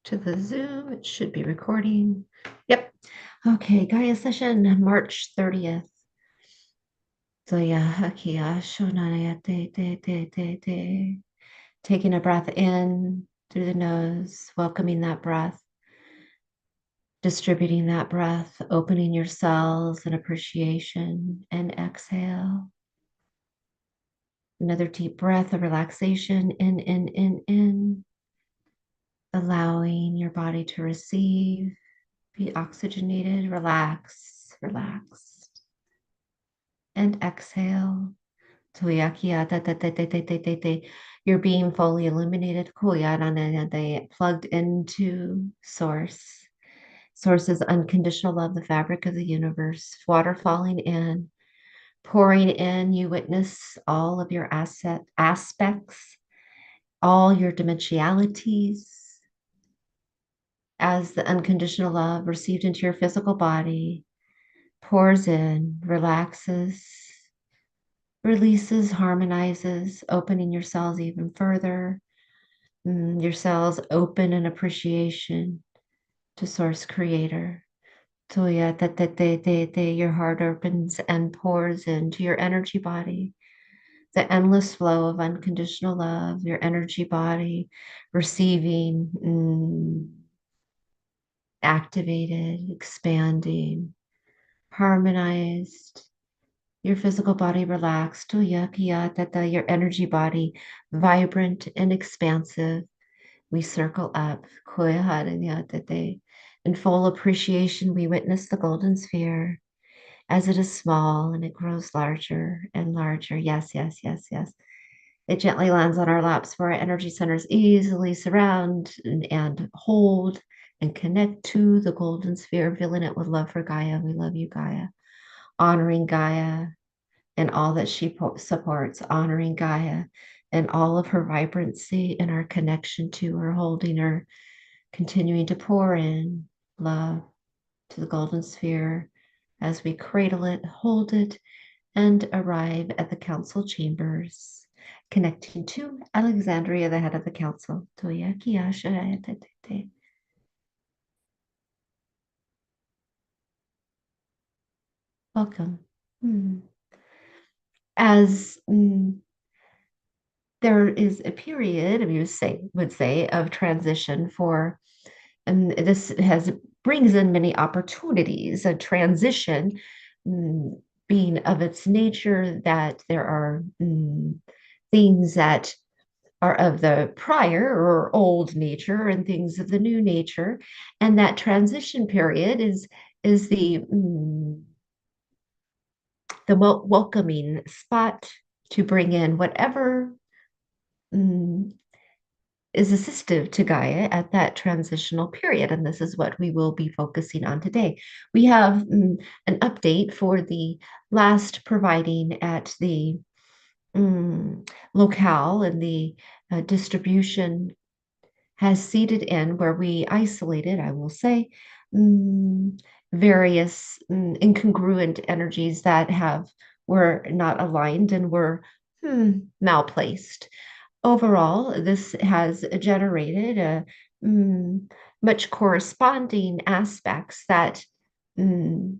to the Zoom. It should be recording. Yep. Okay, Gaia session, March 30th. So yeah, taking a breath in through the nose, welcoming that breath, distributing that breath, opening your cells in appreciation, and exhale. Another deep breath of relaxation, in, allowing your body to receive, be oxygenated, relaxed, and exhale. You're being fully illuminated, plugged into Source. Source is unconditional love, the fabric of the universe, water falling in, pouring in. You witness all of your aspects, all your dimensionalities as the unconditional love received into your physical body pours in, relaxes, releases, harmonizes, opening your cells even further. Your cells open in appreciation to Source Creator. So yeah, your heart opens and pours into your energy body. The endless flow of unconditional love, your energy body receiving, activated, expanding, harmonized, your physical body relaxed, your energy body vibrant and expansive. We circle up, in full appreciation. We witness the golden sphere as it is small and it grows larger and larger. Yes, yes, yes, yes. It gently lands on our laps where our energy centers easily surround and hold and connect to the golden sphere, filling it with love for Gaia. We love you, Gaia. Honoring Gaia and all that she supports, honoring Gaia and all of her vibrancy and our connection to her, holding her, continuing to pour in love to the golden sphere as we cradle it, hold it, and arrive at the council chambers, connecting to Alexandria, the head of the council. Welcome. As there is a period, would say, of transition for, and this has brings in many opportunities. A transition being of its nature that there are things that are of the prior or old nature and things of the new nature, and that transition period is the welcoming spot to bring in whatever mm, is assistive to Gaia at that transitional period. And this is what we will be focusing on today. We have an update for the last providing at the locale, and the distribution has seeded in where we isolated, I will say, various incongruent energies that were not aligned and were malplaced. Overall, this has generated much corresponding aspects that mm,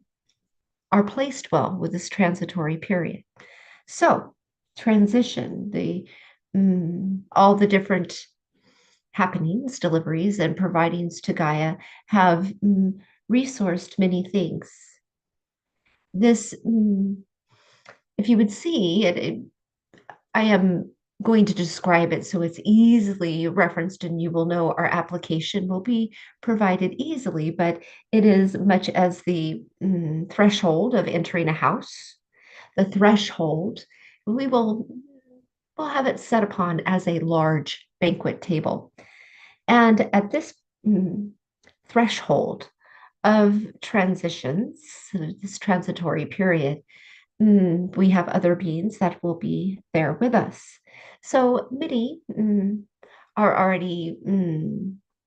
are placed well with this transitory period. So, transition, the all the different happenings, deliveries, and providings to Gaia have resourced many things. This, if you would see it, I am going to describe it so it's easily referenced and you will know our application will be provided easily, but it is much as the threshold of entering a house. The threshold, we will we'll have it set upon as a large banquet table. And at this threshold of transitions, this transitory period, we have other beings that will be there with us. So many are already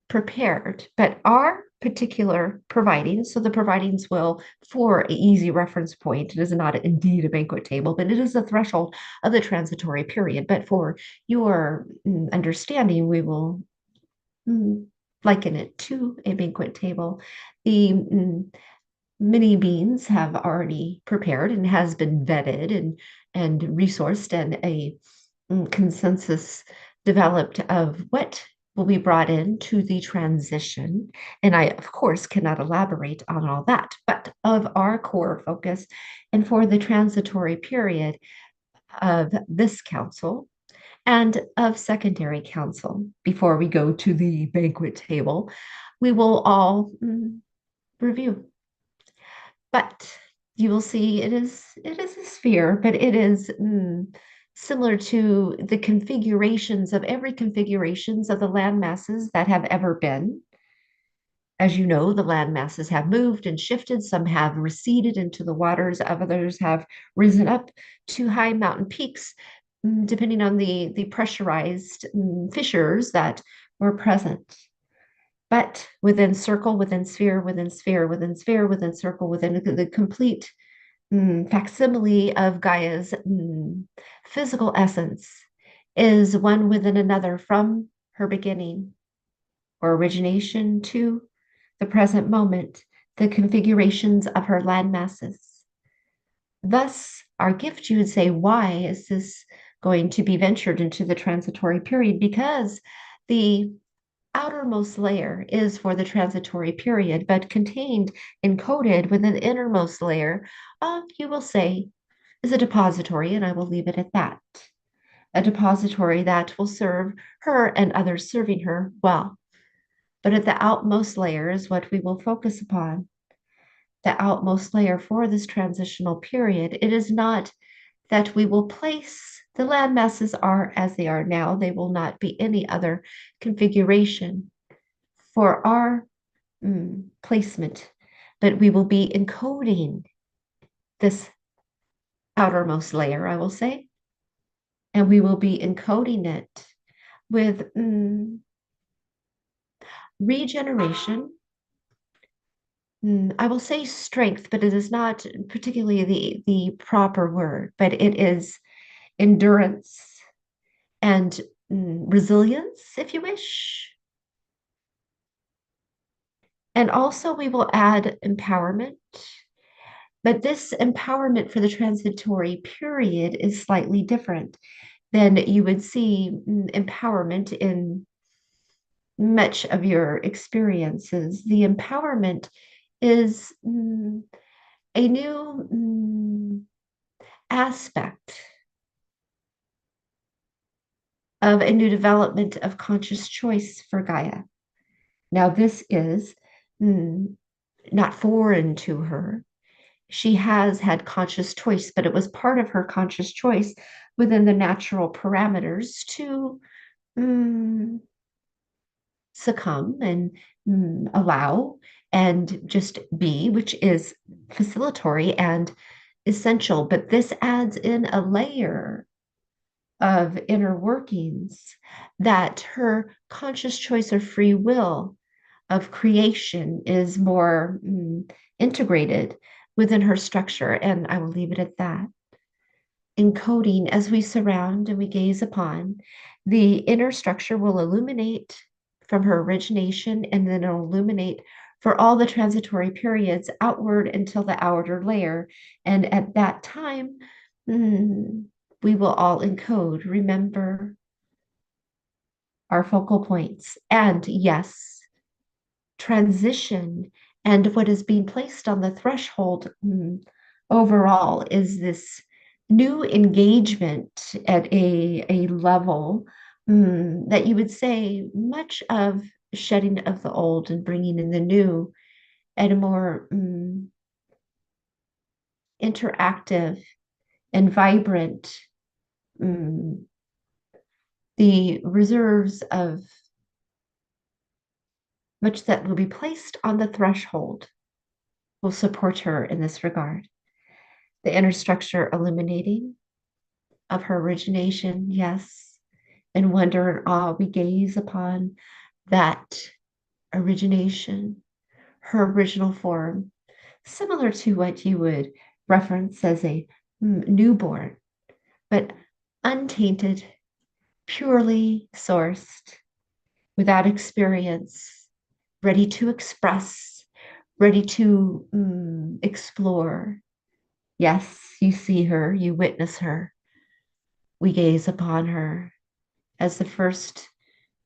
prepared, but our particular providings, so the providings will, for an easy reference point, it is not indeed a banquet table, but it is a threshold of the transitory period. But for your understanding, we will liken it to a banquet table. The many beings have already prepared and has been vetted and resourced, and a consensus developed of what will be brought into the transition. And I, of course, cannot elaborate on all that, but of our core focus and for the transitory period of this council and of secondary council before we go to the banquet table, we will all review. But you will see it is a sphere, but it is similar to the configurations of every configurations of the land masses that have ever been. As you know, the land masses have moved and shifted. Some have receded into the waters, others have risen up to high mountain peaks, depending on the pressurized fissures that were present. But within circle, within sphere, within sphere, within sphere, within circle, within the complete facsimile of Gaia's physical essence is one within another from her beginning or origination to the present moment, the configurations of her land masses. Thus, our gift, you would say, why is this going to be ventured into the transitory period? Because the outermost layer is for the transitory period, but contained, encoded within the innermost layer, you will say, is a depository, and I will leave it at that. A depository that will serve her and others serving her well. But at the outmost layer is what we will focus upon. The outmost layer for this transitional period. It is not that we will place the land masses are as they are now. They will not be any other configuration for our placement, but we will be encoding this outermost layer, I will say, and we will be encoding it with regeneration. I will say strength, but it is not particularly the proper word, but it is endurance and resilience, if you wish. And also, we will add empowerment. But this empowerment for the transitory period is slightly different than you would see empowerment in much of your experiences. The empowerment is a new aspect of a new development of conscious choice for Gaia. Now, this is not foreign to her. She has had conscious choice, but it was part of her conscious choice within the natural parameters to succumb and allow and just be, which is facilitatory and essential. But this adds in a layer of inner workings that her conscious choice or free will of creation is more integrated within her structure. And I will leave it at that. Encoding as we surround and we gaze upon, the inner structure will illuminate from her origination, and then it'll illuminate for all the transitory periods outward until the outer layer. And at that time, we will all encode, remember our focal points. And yes, transition and what is being placed on the threshold overall is this new engagement at a level that you would say much of shedding of the old and bringing in the new at a more interactive and vibrant. The reserves of much that will be placed on the threshold will support her in this regard. The inner structure illuminating of her origination, yes, in wonder and awe, we gaze upon that origination, her original form, similar to what you would reference as a newborn, but untainted, purely sourced, without experience, ready to express, ready to explore. Yes, you see her, you witness her. We gaze upon her as the first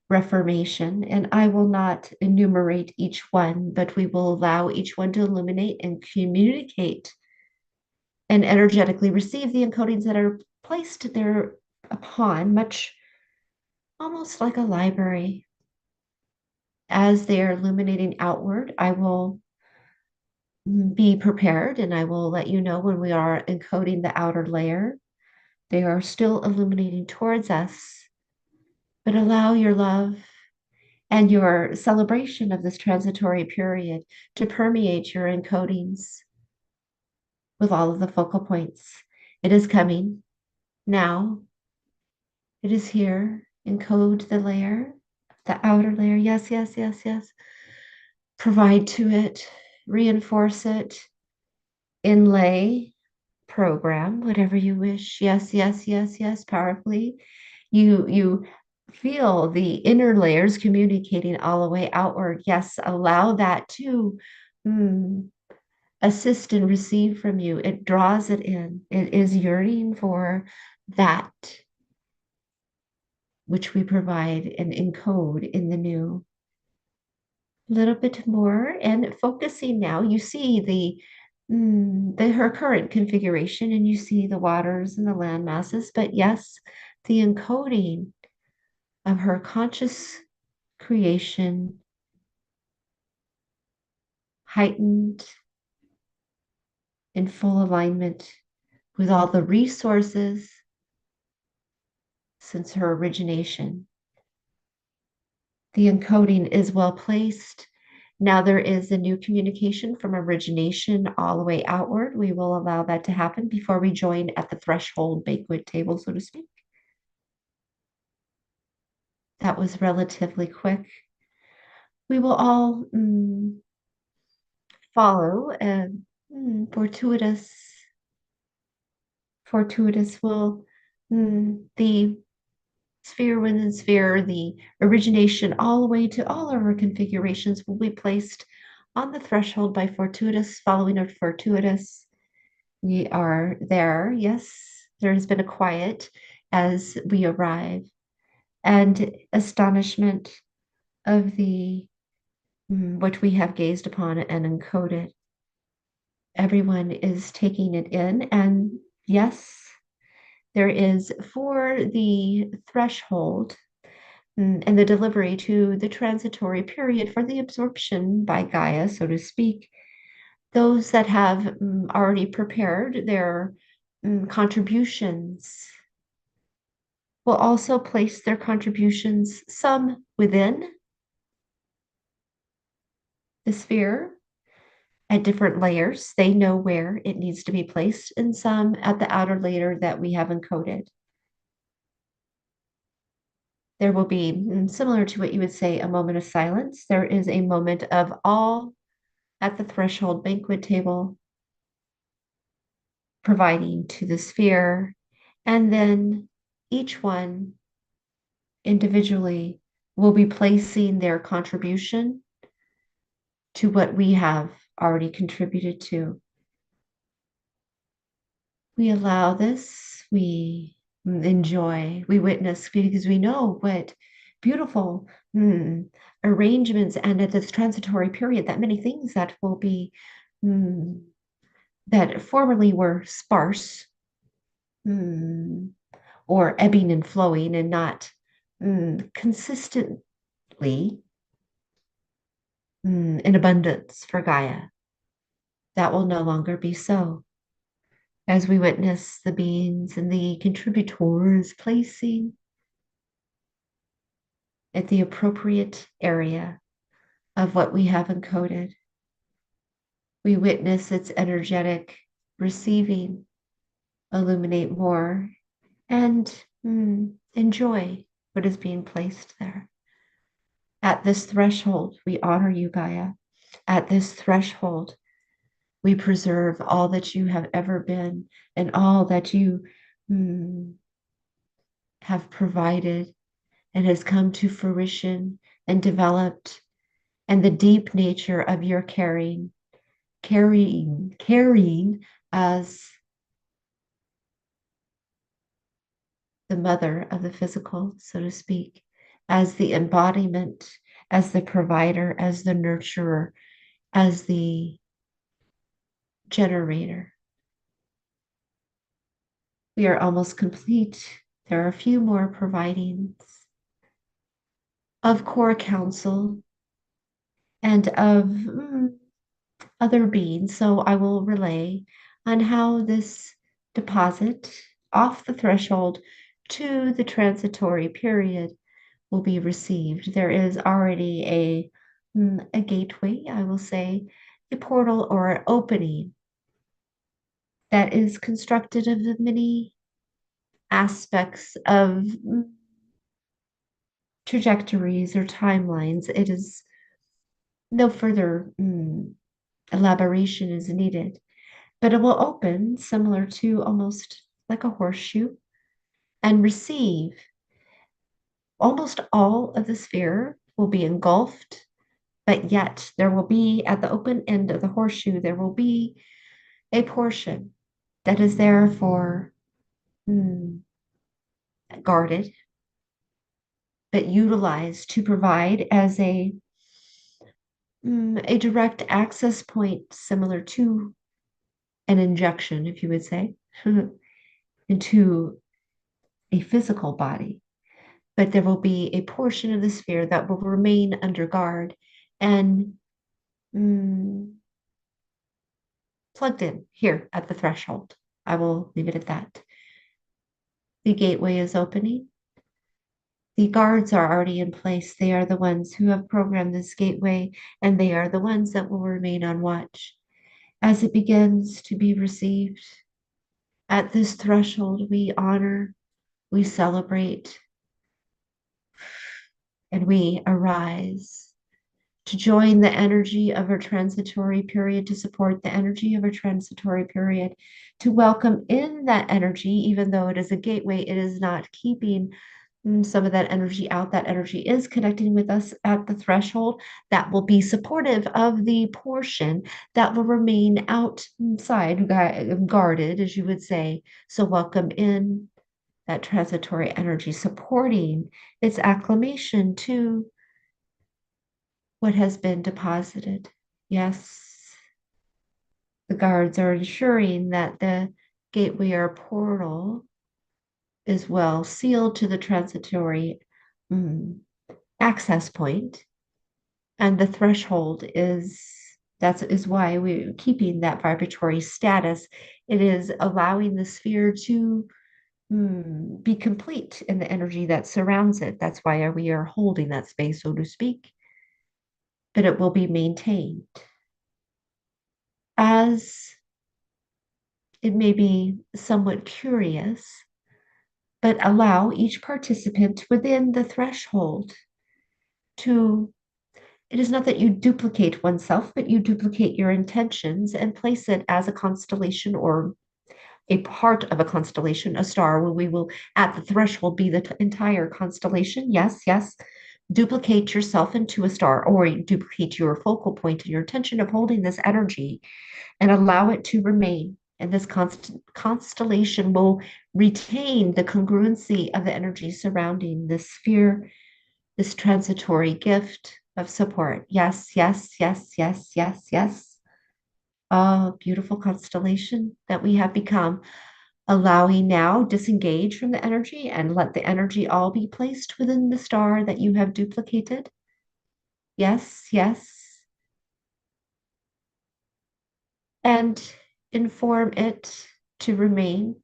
reformation, and I will not enumerate each one, but we will allow each one to illuminate and communicate and energetically receive the encodings that are placed there upon, much almost like a library. As they are illuminating outward, I will be prepared and I will let you know when we are encoding the outer layer. They are still illuminating towards us, but allow your love and your celebration of this transitory period to permeate your encodings with all of the focal points. It is coming now. It is here. Encode the layer, the outer layer. Yes, yes, yes, yes. Provide to it, reinforce it, inlay, program, whatever you wish. Yes, yes, yes, yes, powerfully. You feel the inner layers communicating all the way outward. Yes, allow that to mm, assist and receive from you. It draws it in. It is yearning for that which we provide and encode in the new. A little bit more and focusing now, you see the her current configuration and you see the waters and the land masses, but yes, the encoding of her conscious creation heightened in full alignment with all the resources since her origination. The encoding is well placed. Now there is a new communication from origination all the way outward. We will allow that to happen before we join at the threshold banquet table, so to speak. That was relatively quick. We will all follow a fortuitous, will the sphere within sphere, the origination all the way to all of our configurations will be placed on the threshold by fortuitous, following our fortuitous. We are there. Yes, there has been a quiet as we arrive and astonishment of the what we have gazed upon and encoded. Everyone is taking it in, and yes, there is for the threshold and the delivery to the transitory period for the absorption by Gaia, so to speak. Those that have already prepared their contributions will also place their contributions, some within the sphere at different layers. They know where it needs to be placed, and some at the outer layer that we have encoded. There will be, similar to what you would say, a moment of silence. There is a moment of all at the threshold banquet table, providing to the sphere, and then each one individually will be placing their contribution to what we have already contributed to. We allow this, we enjoy, we witness because we know what beautiful arrangements and at this transitory period that many things that will be that formerly were sparse or ebbing and flowing and not consistently in abundance for Gaia. That will no longer be so. As we witness the beings and the contributors placing at the appropriate area of what we have encoded, we witness its energetic receiving, illuminate more, and enjoy what is being placed there. At this threshold, we honor you, Gaia. At this threshold, we preserve all that you have ever been and all that you have provided and has come to fruition and developed and the deep nature of your carrying as the mother of the physical, so to speak, as the embodiment, as the provider, as the nurturer, as the generator. We are almost complete. There are a few more providings of core counsel and of other beings. So I will relay on how this deposit off the threshold to the transitory period will be received. There is already a gateway, I will say, a portal or an opening that is constructed of the many aspects of trajectories or timelines. It is no further elaboration is needed, but it will open similar to almost like a horseshoe and receive almost all of the sphere will be engulfed, but yet there will be at the open end of the horseshoe, there will be a portion that is there for mm, guarded, but utilized to provide as a direct access point similar to an injection, if you would say, into a physical body. But there will be a portion of the sphere that will remain under guard and mm, plugged in here at the threshold. I will leave it at that. The gateway is opening. The guards are already in place. They are the ones who have programmed this gateway, and they are the ones that will remain on watch. As it begins to be received at this threshold, we honor, we celebrate, and we arise to join the energy of our transitory period, to support the energy of our transitory period, to welcome in that energy, even though it is a gateway, it is not keeping some of that energy out. That energy is connecting with us at the threshold that will be supportive of the portion that will remain outside, guarded, as you would say. So, welcome in that transitory energy, supporting its acclamation to what has been deposited. Yes, the guards are ensuring that the gateway or portal is well sealed to the transitory mm, access point, and the threshold is why we're keeping that vibratory status. It is allowing the sphere to be complete in the energy that surrounds it. That's why we are holding that space, so to speak, but it will be maintained as it may be somewhat curious, but allow each participant within the threshold to, it is not that you duplicate oneself, but you duplicate your intentions and place it as a constellation or a part of a constellation, a star, where we will at the threshold be the entire constellation. Yes, yes. Duplicate yourself into a star or duplicate your focal point and your intention of holding this energy and allow it to remain. And this constellation will retain the congruency of the energy surrounding this sphere, this transitory gift of support. Yes, yes, yes, yes, yes, yes. Oh, beautiful constellation that we have become. Allowing now, disengage from the energy and let the energy all be placed within the star that you have duplicated. Yes, yes. And inform it to remain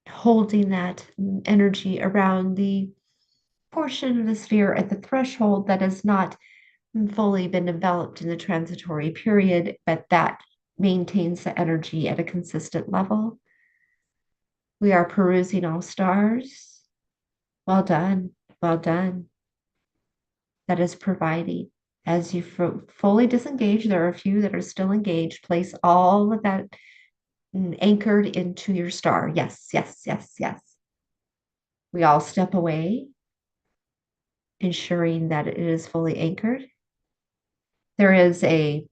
holding that energy around the portion of the sphere at the threshold that has not fully been developed in the transitory period, but that maintains the energy at a consistent level. We are perusing all stars. Well done. Well done. That is providing. As you fully disengage, there are a few that are still engaged. Place all of that anchored into your star. Yes, yes, yes, yes. We all step away ensuring that it is fully anchored. There is a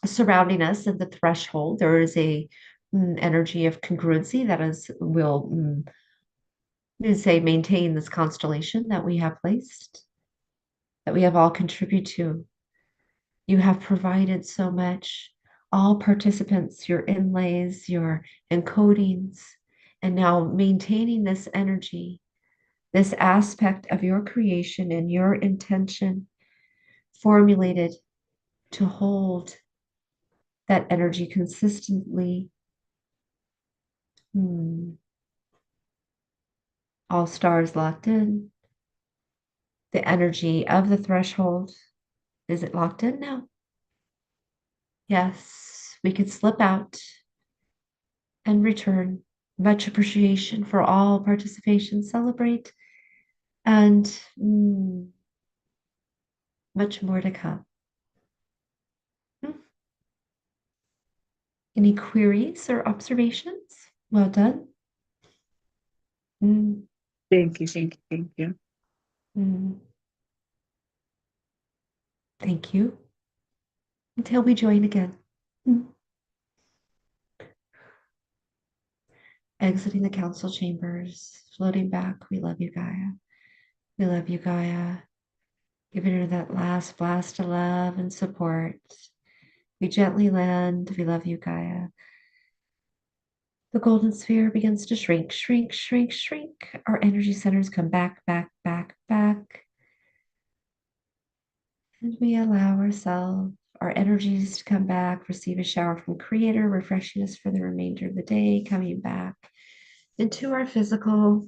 surrounding us at the threshold. There is a energy of congruency that will say maintain this constellation that we have placed, that we have all contributed to. You have provided so much, all participants, your inlays, your encodings, and now maintaining this energy, this aspect of your creation and your intention formulated to hold that energy consistently. All stars locked in. The energy of the threshold. Is it locked in now? Yes, we could slip out and return. Much appreciation for all participation. Celebrate and much more to come. Hmm. Any queries or observations? Well done. Mm, Thank you, thank you, thank you. mm. Thank you. Until we join again. Mm. Exiting the council chambers, floating back. We love you, Gaia. We love you, Gaia. Giving her that last blast of love and support. We gently land. We love you, Gaia. The golden sphere begins to shrink, shrink, shrink, shrink. Our energy centers come back, back, back, back. And we allow ourselves, our energies to come back, receive a shower from Creator, refreshing us for the remainder of the day, coming back into our physical